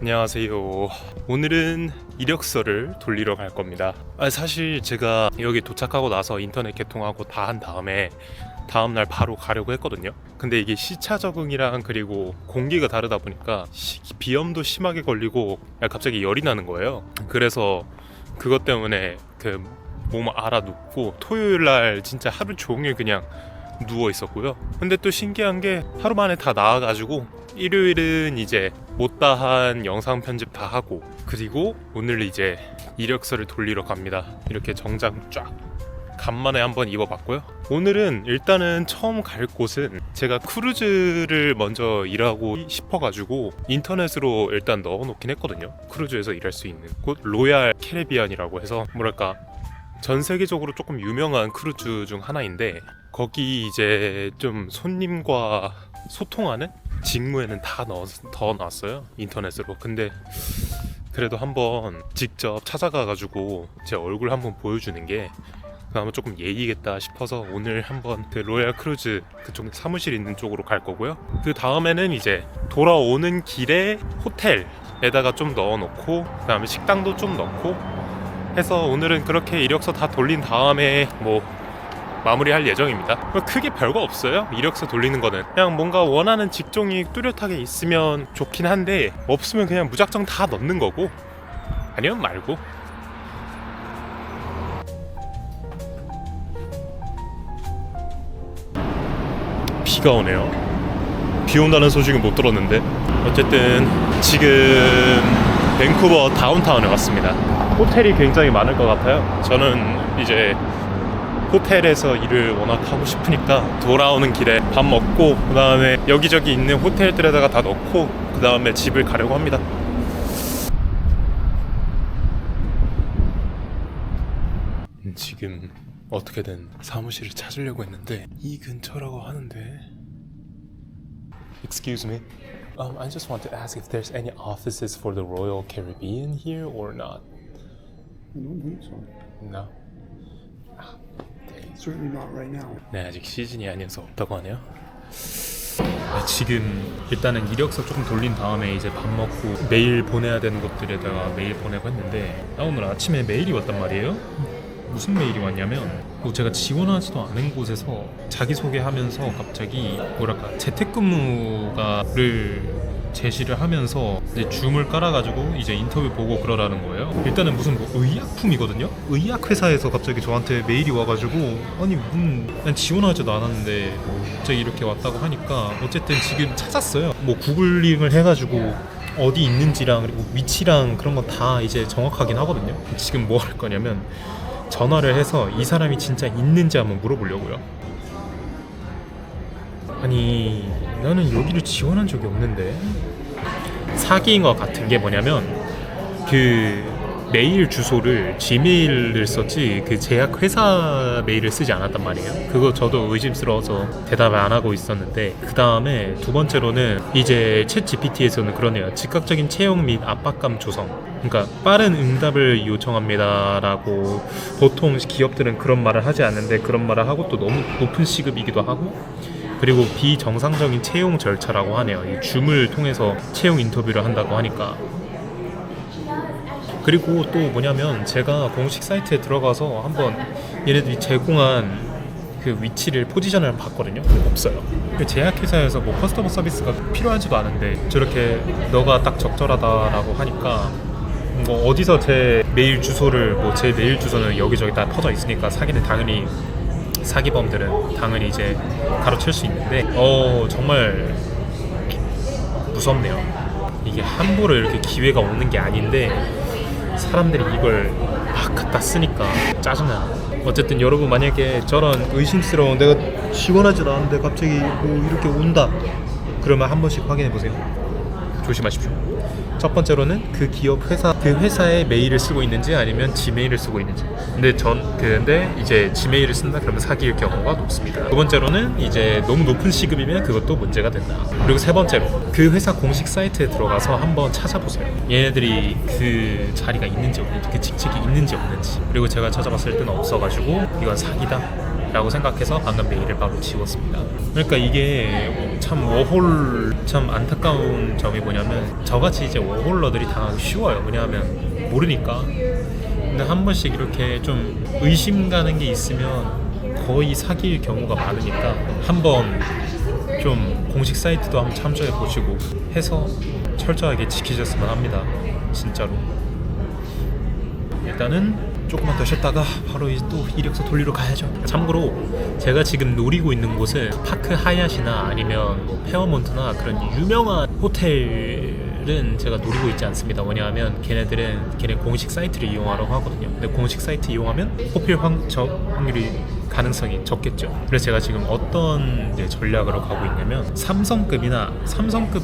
안녕하세요. 오늘은 이력서를 돌리러 갈 겁니다. 사실 제가 여기 도착하고 나서 인터넷 개통하고 다 한 다음에 다음날 바로 가려고 했거든요. 근데 이게 시차 적응이랑 그리고 공기가 다르다 보니까 비염도 심하게 걸리고 갑자기 열이 나는 거예요. 그래서 그것 때문에 그 몸 알아 눕고 토요일날 진짜 하루 종일 그냥 누워 있었고요. 근데 또 신기한 게 하루 만에 다 나아가지고 일요일은 이제 못다한 영상 편집 다 하고, 그리고 오늘 이제 이력서를 돌리러 갑니다. 이렇게 정장 쫙 간만에 한번 입어봤고요. 오늘은 일단은 처음 갈 곳은 제가 크루즈를 먼저 일하고 싶어가지고 인터넷으로 일단 넣어놓긴 했거든요. 크루즈에서 일할 수 있는 곳, 로얄 캐리비안이라고 해서 뭐랄까 전 세계적으로 조금 유명한 크루즈 중 하나인데, 거기 이제 좀 손님과 소통하는 직무에는 다 넣어놨어요, 인터넷으로. 근데 그래도 한번 직접 찾아가가지고 제 얼굴 한번 보여주는 게 그나마 조금 예의겠다 싶어서 오늘 한번 그 로얄 크루즈 그쪽 사무실 있는 쪽으로 갈 거고요. 그 다음에는 이제 돌아오는 길에 호텔에다가 좀 넣어놓고 그 다음에 식당도 좀 넣고 해서 오늘은 그렇게 이력서 다 돌린 다음에 마무리할 예정입니다. 크게 별거 없어요. 이력서 돌리는 거는 그냥 뭔가 원하는 직종이 뚜렷하게 있으면 좋긴 한데, 없으면 그냥 무작정 다 넣는 거고 아니면 말고. 비가 오네요. 비 온다는 소식은 못 들었는데 어쨌든 지금 밴쿠버 다운타운에 왔습니다. 호텔이 굉장히 많을 것 같아요. 저는 이제 호텔에서 일을 워낙 하고 싶으니까 돌아오는 길에 밥 먹고 그 다음에 여기저기 있는 호텔들에다가 다 넣고 그 다음에 집을 가려고 합니다. 지금 어떻게든 사무실을 찾으려고 했는데 이 근처라고 하는데. Excuse me. I just want to ask if there's any offices for the Royal Caribbean here or not. I don't think so. No. Certainly not right now. 네, 아직 시즌이 아니어서 없다고 하네요. 지금 일단은 이력서 조금 돌린 다음에 이제 밥 먹고 메일 보내야 되는 것들에다가 메일 보내고 했는데, 오늘 아침에 메일이 왔단 말이에요. 무슨 메일이 왔냐면 제가 지원하지도 않은 곳에서 자기소개하면서 갑자기 뭐랄까 재택근무를 제시를 하면서 이제 줌을 깔아가지고 이제 인터뷰 보고 그러라는 거예요. 일단은 무슨 의약품이거든요. 의약회사에서 갑자기 저한테 메일이 와가지고 아니 난 지원하지도 않았는데 갑자기 이렇게 왔다고 하니까 어쨌든 지금 찾았어요. 구글링을 해가지고 어디 있는지랑 그리고 위치랑 그런 건 다 이제 정확하긴 하거든요. 지금 뭐 할 거냐면 전화를 해서 이 사람이 진짜 있는지 한번 물어보려고요. 아니 나는 여기를 지원한 적이 없는데. 사기인 것 같은 게 뭐냐면 그 메일 주소를 지메일을 썼지 그 제약 회사 메일을 쓰지 않았단 말이에요. 그거 저도 의심스러워서 대답을 안 하고 있었는데, 그 다음에 두 번째로는 이제 챗 GPT에서는 그러네요. 즉각적인 채용 및 압박감 조성, 그러니까 빠른 응답을 요청합니다라고 보통 기업들은 그런 말을 하지 않는데 그런 말을 하고 또 너무 높은 시급이기도 하고, 그리고 비정상적인 채용 절차라고 하네요. 이 줌을 통해서 채용 인터뷰를 한다고 하니까. 그리고 또 뭐냐면 제가 공식 사이트에 들어가서 한번 얘네들이 제공한 그 위치를 포지션을 봤거든요. 없어요. 제약회사에서 커스터머 서비스가 필요하지도 않은데 저렇게 너가 딱 적절하다라고 하니까 어디서 제 메일 주소를 제 메일 주소는 여기저기 다 퍼져 있으니까 사기범들은 당연히 이제 가로챌 수 있는데 정말 무섭네요. 이게 함부로 이렇게 기회가 오는 게 아닌데 사람들이 이걸 막 갖다 쓰니까 짜증나. 어쨌든 여러분 만약에 저런 의심스러운 내가 지원하지도 않았는데 갑자기 이렇게 온다 그러면 한 번씩 확인해 보세요. 조심하십시오. 첫 번째로는 그 기업 그 회사의 메일을 쓰고 있는지 아니면 지메일을 쓰고 있는지. 근데 이제 지메일을 쓴다 그러면 사기일 경우가 높습니다. 두 번째로는 이제 너무 높은 시급이면 그것도 문제가 된다. 그리고 세 번째로 그 회사 공식 사이트에 들어가서 한번 찾아보세요. 얘네들이 그 자리가 있는지 없는지, 그 직책이 있는지 없는지. 그리고 제가 찾아봤을 때는 없어가지고 이건 사기다 라고 생각해서 방금 메일을 바로 지웠습니다. 그러니까 이게 참 워홀 참 안타까운 점이 뭐냐면 저같이 이제 워홀러들이 당하기 쉬워요. 왜냐하면 모르니까. 근데 한 번씩 이렇게 좀 의심 가는 게 있으면 거의 사기일 경우가 많으니까 한번 좀 공식 사이트도 한번 참조해 보시고 해서 철저하게 지키셨으면 합니다. 진짜로. 일단은 조금만 더 쉬었다가 바로 이제 또 이력서 돌리러 가야죠. 참고로 제가 지금 노리고 있는 곳은 파크 하얏이나 아니면 뭐 페어몬트나 그런 유명한 호텔은 제가 노리고 있지 않습니다. 왜냐하면 걔네 공식 사이트를 이용하라고 하거든요. 근데 공식 사이트 이용하면 뽑힐 확률이 가능성이 적겠죠. 그래서 제가 지금 어떤 이제 전략으로 가고 있냐면 삼성급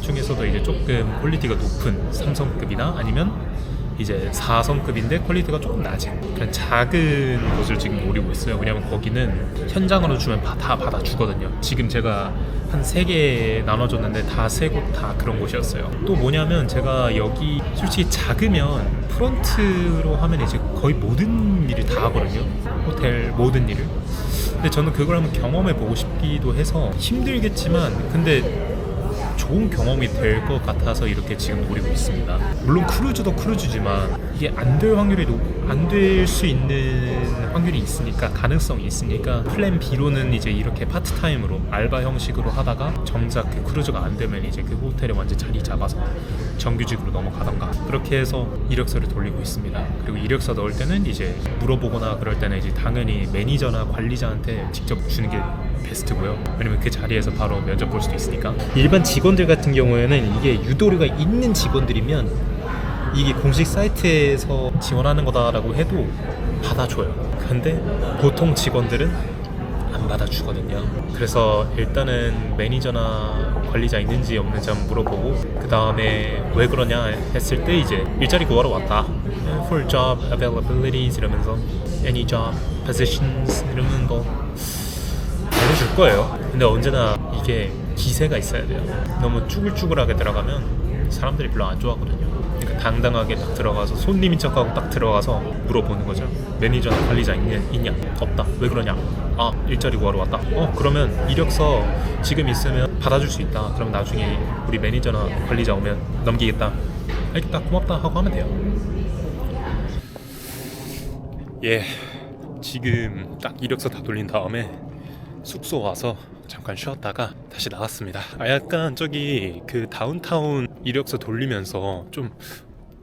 중에서도 이제 조금 퀄리티가 높은 삼성급이나 아니면 이제 4성급인데 퀄리티가 조금 낮은 그런 작은 곳을 지금 노리고 있어요. 왜냐면 거기는 현장으로 주면 다 받아주거든요. 지금 제가 한 3개 나눠줬는데 다 3곳 다 그런 곳이었어요. 또 뭐냐면 제가 여기 솔직히 작으면 프런트로 하면 이제 거의 모든 일을 다 하거든요. 호텔 모든 일을. 근데 저는 그걸 한번 경험해 보고 싶기도 해서 힘들겠지만 근데 좋은 경험이 될 것 같아서 이렇게 지금 노리고 있습니다. 물론 크루즈도 크루즈지만 이게 안 될 수 있는 확률이 있으니까 가능성이 있으니까 플랜 B로는 이제 이렇게 파트타임으로 알바 형식으로 하다가 정작 그 크루즈가 안 되면 이제 그 호텔에 완전 자리 잡아서 정규직으로 넘어가던가 그렇게 해서 이력서를 돌리고 있습니다. 그리고 이력서 넣을 때는 이제 물어보거나 그럴 때는 이제 당연히 매니저나 관리자한테 직접 주는 게 베스트고요. 왜냐면 그 자리에서 바로 면접 볼 수도 있으니까. 일반 직원들 같은 경우에는 이게 유도료가 있는 직원들이면 이게 공식 사이트에서 지원하는 거다라고 해도 받아줘요. 근데 보통 직원들은 안 받아주거든요. 그래서 일단은 매니저나 관리자 있는지 없는지 한번 물어보고 그 다음에 왜 그러냐 했을 때 이제 일자리 구하러 왔다. For job availabilities 이러면서 any job positions 이러면 뭐 알려줄 거예요. 근데 언제나 이게 기세가 있어야 돼요. 너무 쭈글쭈글하게 들어가면 사람들이 별로 안 좋아하거든요. 그러니까 당당하게 딱 들어가서 손님인 척하고 딱 들어가서 물어보는 거죠. 매니저나 관리자 있냐? 없다. 왜 그러냐? 아, 일자리 구하러 왔다. 그러면 이력서 지금 있으면 받아줄 수 있다. 그럼 나중에 우리 매니저나 관리자 오면 넘기겠다. 알겠다. 고맙다 하고 하면 돼요. 예, 지금 딱 이력서 다 돌린 다음에 숙소 와서 잠깐 쉬었다가 다시 나왔습니다. 약간 저기 그 다운타운 이력서 돌리면서 좀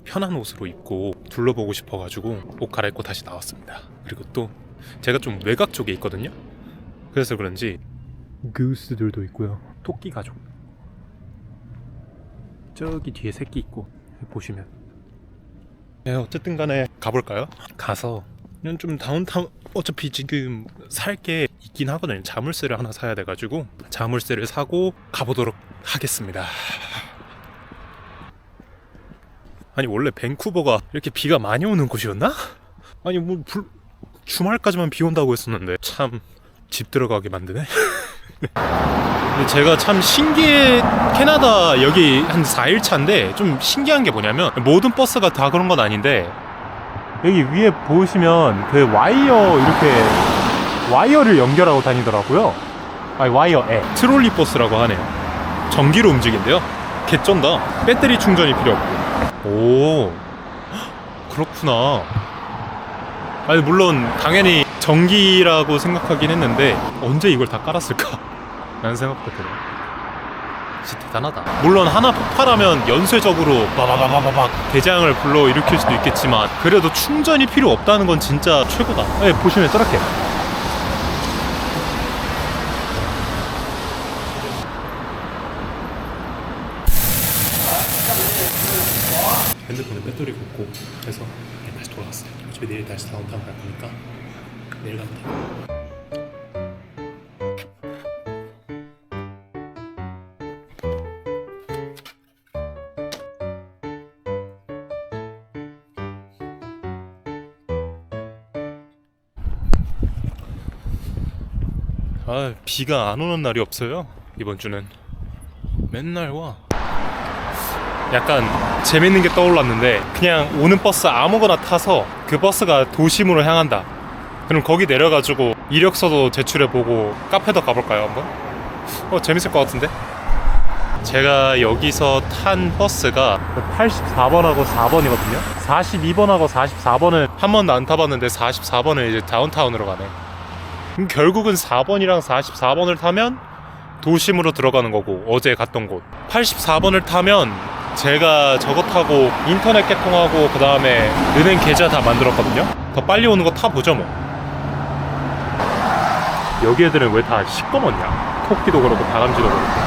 편한 옷으로 입고 둘러보고 싶어가지고 옷 갈아입고 다시 나왔습니다. 그리고 또 제가 좀 외곽 쪽에 있거든요. 그래서 그런지 구스들도 있고요. 토끼 가족 저기 뒤에 새끼 있고 보시면 어쨌든 간에 가볼까요? 가서 그냥 좀 다운타운 어차피 지금 살 게 있긴 하거든요. 자물쇠를 하나 사야 돼가지고 자물쇠를 사고 가보도록 하겠습니다. 아니 원래 밴쿠버가 이렇게 비가 많이 오는 곳이었나? 아니 뭐 주말까지만 비 온다고 했었는데 참 집 들어가게 만드네. 근데 제가 참 캐나다 여기 한 4일 차인데 좀 신기한 게 뭐냐면 모든 버스가 다 그런 건 아닌데 여기 위에 보시면 그 와이어를 연결하고 다니더라고요. 아니 와이어에 트롤리 버스라고 하네요. 전기로 움직인대요. 개쩐다. 배터리 충전이 필요 없고. 오, 그렇구나. 아니 물론 당연히 전기라고 생각하긴 했는데 언제 이걸 다 깔았을까? 라는 생각도 들어요. 진짜 대단하다. 물론 하나 폭발하면 연쇄적으로 바바바바박 대장을 불러일으킬 수도 있겠지만 그래도 충전이 필요 없다는 건 진짜 최고다. 네, 보시면 저렇게 핸드폰에 배터리 꽂고 해서 다시 돌아왔어요. 어차피 내일 다시 다운타운 갈 거니까 내일 가면 돼요. 비가 안 오는 날이 없어요. 이번 주는 맨날 와. 약간 재밌는 게 떠올랐는데 그냥 오는 버스 아무거나 타서 그 버스가 도심으로 향한다. 그럼 거기 내려가지고 이력서도 제출해보고 카페도 가볼까요 한번? 재밌을 것 같은데? 제가 여기서 탄 버스가 84번하고 4번이거든요. 42번하고 44번은 한 번도 안 타봤는데 44번은 이제 다운타운으로 가네. 그럼 결국은 4번이랑 44번을 타면 도심으로 들어가는 거고, 어제 갔던 곳 84번을 타면 제가 저거 타고 인터넷 개통하고 그 다음에 은행 계좌 다 만들었거든요. 더 빨리 오는 거 타보죠 뭐. 여기 애들은 왜 다 시꺼먼냐? 토끼도 그렇고 다람쥐도 그렇고.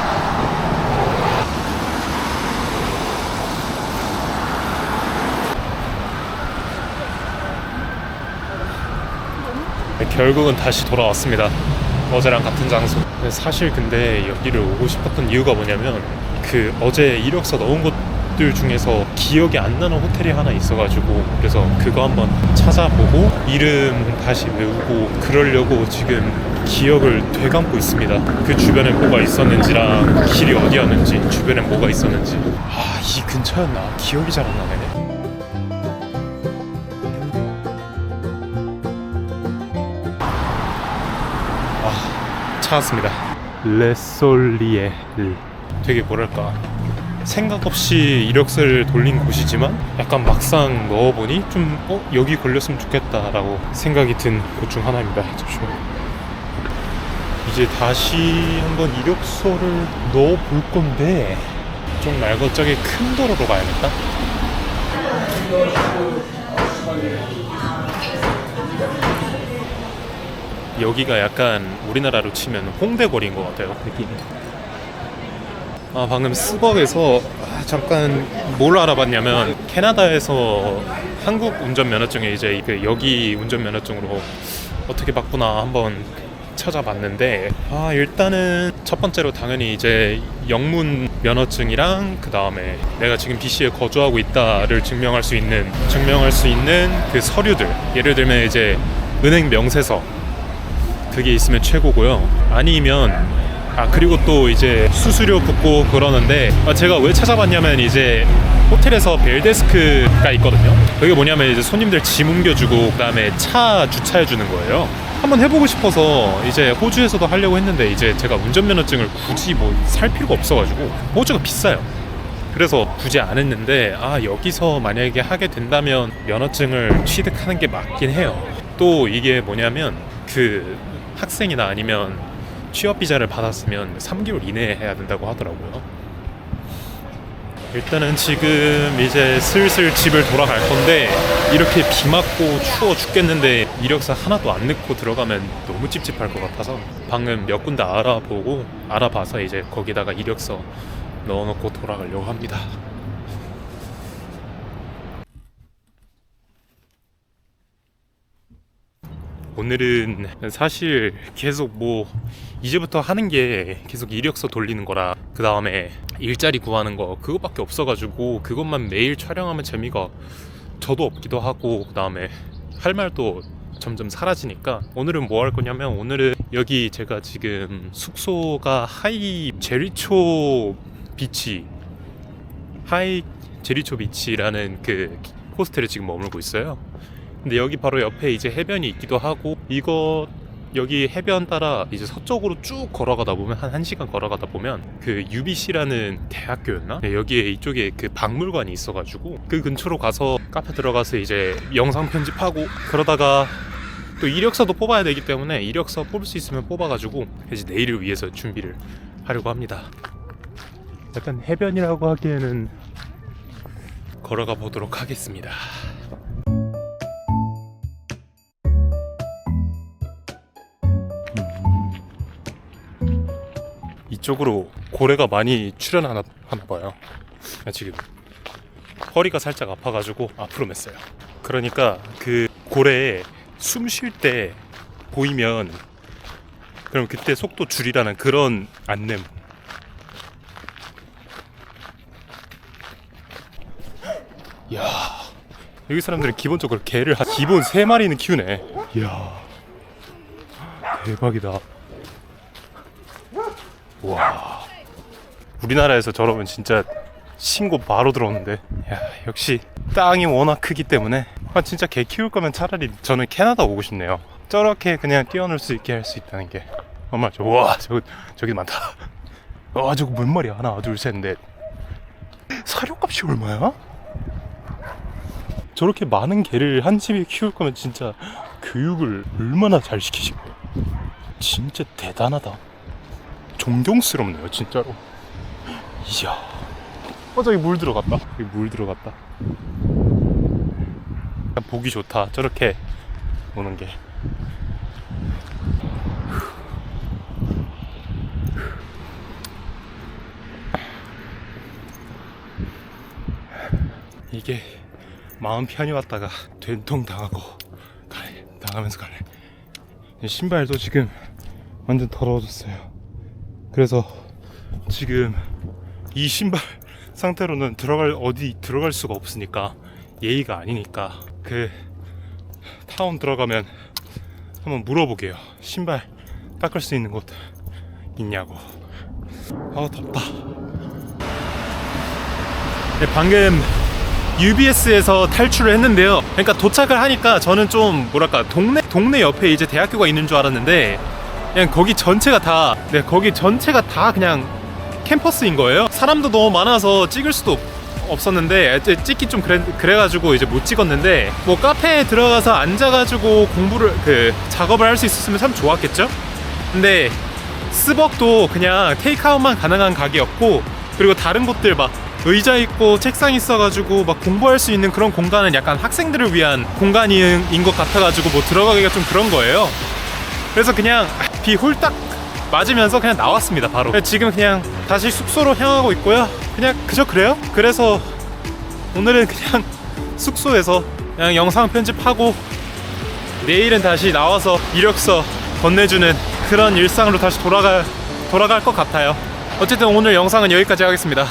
결국은 다시 돌아왔습니다. 어제랑 같은 장소. 사실 근데 여기를 오고 싶었던 이유가 뭐냐면 그 어제 이력서 넣은 곳들 중에서 기억이 안 나는 호텔이 하나 있어가지고, 그래서 그거 한번 찾아보고 이름 다시 외우고 그러려고 지금 기억을 되감고 있습니다. 그 주변에 뭐가 있었는지랑 길이 어디였는지, 주변에 뭐가 있었는지. 이 근처였나? 기억이 잘 안 나네. 찾았습니다. 레솔리에. 되게 뭐랄까, 생각 없이 이력서를 돌린 곳이지만 약간 막상 넣어보니 좀 여기 걸렸으면 좋겠다라고 생각이 든 곳 중 하나입니다. 잠시만요. 이제 다시 한번 이력서를 넣어볼 건데 좀 날것짝에 큰 도로로 가야겠다. 여기가 약간 우리나라로 치면 홍대 거리인 것 같아요, 느낌이. 방금 스벅에서 잠깐 뭘 알아봤냐면, 캐나다에서 한국 운전면허증에 이제 여기 운전면허증으로 어떻게 바꾸나 한번 찾아봤는데, 일단은 첫 번째로 당연히 이제 영문 면허증이랑 그 다음에 내가 지금 BC에 거주하고 있다를 증명할 수 있는 그 서류들, 예를 들면 이제 은행 명세서, 그게 있으면 최고고요. 아니면 그리고 또 이제 수수료 붙고 그러는데, 제가 왜 찾아봤냐면 이제 호텔에서 벨데스크가 있거든요. 그게 뭐냐면 이제 손님들 짐 옮겨주고 그 다음에 차 주차해주는 거예요. 한번 해보고 싶어서 이제 호주에서도 하려고 했는데, 이제 제가 운전면허증을 굳이 뭐 살 필요가 없어가지고, 호주가 비싸요. 그래서 굳이 안 했는데, 여기서 만약에 하게 된다면 면허증을 취득하는 게 맞긴 해요. 또 이게 뭐냐면 그 학생이나 아니면 취업 비자를 받았으면 3개월 이내에 해야 된다고 하더라고요. 일단은 지금 이제 슬슬 집을 돌아갈 건데, 이렇게 비 맞고 추워 죽겠는데 이력서 하나도 안 넣고 들어가면 너무 찝찝할 것 같아서 방금 몇 군데 알아봐서 이제 거기다가 이력서 넣어놓고 돌아가려고 합니다. 오늘은 사실 계속 이제부터 하는 게 계속 이력서 돌리는 거라, 그 다음에 일자리 구하는 거, 그것밖에 없어가지고 그것만 매일 촬영하면 재미가 저도 없기도 하고, 그 다음에 할 말도 점점 사라지니까 오늘은 뭐 할 거냐면, 오늘은 여기 제가 지금 숙소가 하이 제리초 비치라는 그 호스텔에 지금 머물고 있어요. 근데 여기 바로 옆에 이제 해변이 있기도 하고, 여기 해변 따라 이제 서쪽으로 쭉 걸어가다 보면 한 1시간 걸어가다 보면 그 UBC라는 대학교였나? 네, 여기에 이쪽에 그 박물관이 있어가지고 그 근처로 가서 카페 들어가서 이제 영상 편집하고, 그러다가 또 이력서도 뽑아야 되기 때문에 이력서 뽑을 수 있으면 뽑아가지고 이제 내일을 위해서 준비를 하려고 합니다. 약간 해변이라고 하기에는 걸어가 보도록 하겠습니다. 이쪽으로 고래가 많이 출현하나 봐요. 지금 허리가 살짝 아파가지고 앞으로 맸어요. 그러니까 그 고래에 숨 쉴 때 보이면 그럼 그때 속도 줄이라는 그런 안내. 이야, 여기 사람들은 기본적으로 개를 기본 3마리는 키우네. 이야, 대박이다. 와, 우리나라에서 저러면 진짜 신고 바로 들어오는데. 야, 역시 땅이 워낙 크기 때문에 진짜 개 키울 거면 차라리 저는 캐나다 오고 싶네요. 저렇게 그냥 뛰어놀 수 있게 할 수 있다는 게 정말 좋아. 저기 많다. 저거 몇 마리야? 하나 둘 셋 넷. 사료값이 얼마야? 저렇게 많은 개를 한 집에 키울 거면 진짜 교육을 얼마나 잘 시키신 거예요. 진짜 대단하다. 존경스럽네요 진짜로. 이야. 저기 물 들어갔다. 여기 물 들어갔다. 보기 좋다 저렇게 오는 게. 이게 마음 편히 왔다가 된통 당하고 나가면서 가네. 신발도 지금 완전 더러워졌어요. 그래서 지금 이 신발 상태로는 어디 들어갈 수가 없으니까, 예의가 아니니까 그 타운 들어가면 한번 물어보게요. 신발 닦을 수 있는 곳 있냐고. 덥다. 네, 방금 UBS에서 탈출을 했는데요. 그러니까 도착을 하니까 저는 좀 뭐랄까 동네 옆에 이제 대학교가 있는 줄 알았는데 그냥 거기 전체가 다 그냥 캠퍼스인 거예요. 사람도 너무 많아서 찍을 수도 없었는데 찍기 좀 그래가지고 이제 못 찍었는데, 뭐 카페에 들어가서 앉아가지고 작업을 할 수 있었으면 참 좋았겠죠. 근데 스벅도 그냥 테이크아웃만 가능한 가게였고, 그리고 다른 곳들 막 의자 있고 책상 있어가지고 막 공부할 수 있는 그런 공간은 약간 학생들을 위한 공간인 것 같아가지고 뭐 들어가기가 좀 그런 거예요. 그래서 그냥 비 홀딱 맞으면서 그냥 나왔습니다 바로. 지금 그냥 다시 숙소로 향하고 있고요. 그냥 그래요. 그래서 오늘은 그냥 숙소에서 그냥 영상 편집하고 내일은 다시 나와서 이력서 건네주는 그런 일상으로 다시 돌아갈 것 같아요. 어쨌든 오늘 영상은 여기까지 하겠습니다.